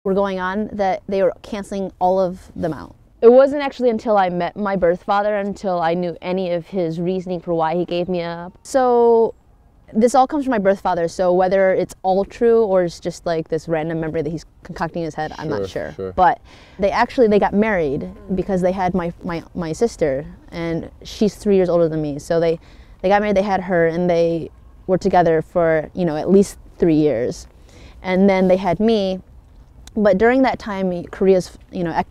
were going on that they were canceling all of them out. It wasn't actually until I met my birth father until I knew any of his reasoning for why he gave me up. So this all comes from my birth father, so whether it's all true or it's just like this random memory that he's concocting in his head, I'm not sure. But they got married because they had my sister, and she's 3 years older than me. So they got married, they had her, and they were together for, you know, at least 3 years. And then they had me. But during that time, Korea's, you know,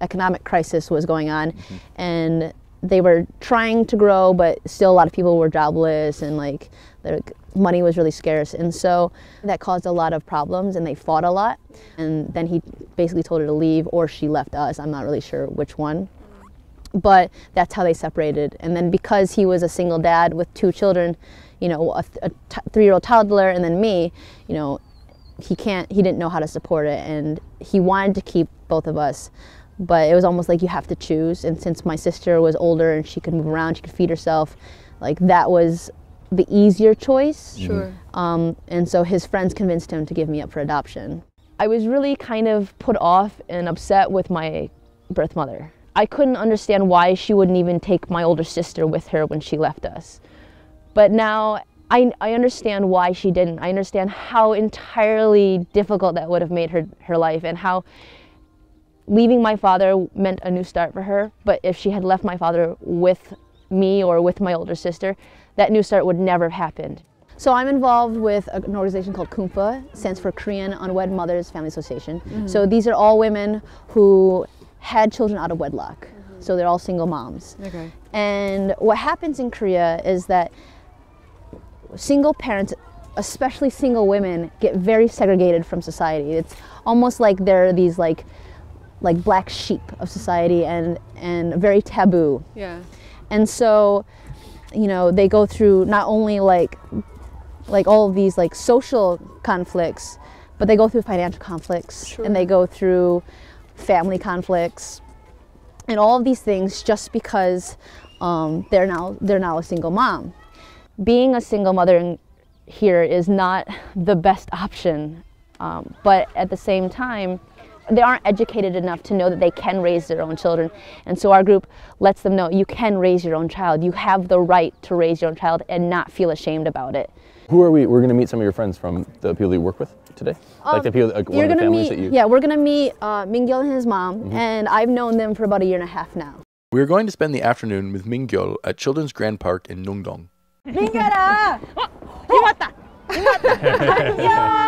economic crisis was going on, and they were trying to grow, but still a lot of people were jobless, and like their money was really scarce, and so that caused a lot of problems, and they fought a lot. And then he basically told her to leave, or she left us. I'm not really sure which one, but that's how they separated. And then because he was a single dad with 2 children, you know, a 3-year-old toddler, and then me, you know, he didn't know how to support it, and he wanted to keep both of us, but it was almost like you have to choose. And since my sister was older and she could move around, she could feed herself, like that was the easier choice. Sure. And so his friends convinced him to give me up for adoption. I was really kind of put off and upset with my birth mother. I couldn't understand why she wouldn't even take my older sister with her when she left us. But now I understand why she didn't. I understand how entirely difficult that would have made her life, and how leaving my father meant a new start for her. But if she had left my father with me or with my older sister, that new start would never have happened. So I'm involved with an organization called clip2, stands for Korean Unwed Mothers Family Association. So these are all women who had children out of wedlock. So they're all single moms. Okay. And what happens in Korea is that single parents, especially single women, get very segregated from society. It's almost like they're these like black sheep of society, and very taboo. Yeah. And so, you know, they go through not only like all of these like social conflicts, but they go through financial conflicts, and they go through family conflicts, and all of these things just because they're now a single mom. Being a single mother here is not the best option, but at the same time, they aren't educated enough to know that they can raise their own children. And so our group lets them know you can raise your own child. You have the right to raise your own child and not feel ashamed about it. Who are we? We're going to meet some of your friends from the people that you work with today? Like the people, like one of the families that you... Yeah, we're going to meet Min-gyul and his mom, and I've known them for about 1.5 years now. We are going to spend the afternoon with Min-gyul at Children's Grand Park in Nongdong. 민결아! 힘 왔다! 힘 왔다! 안녕!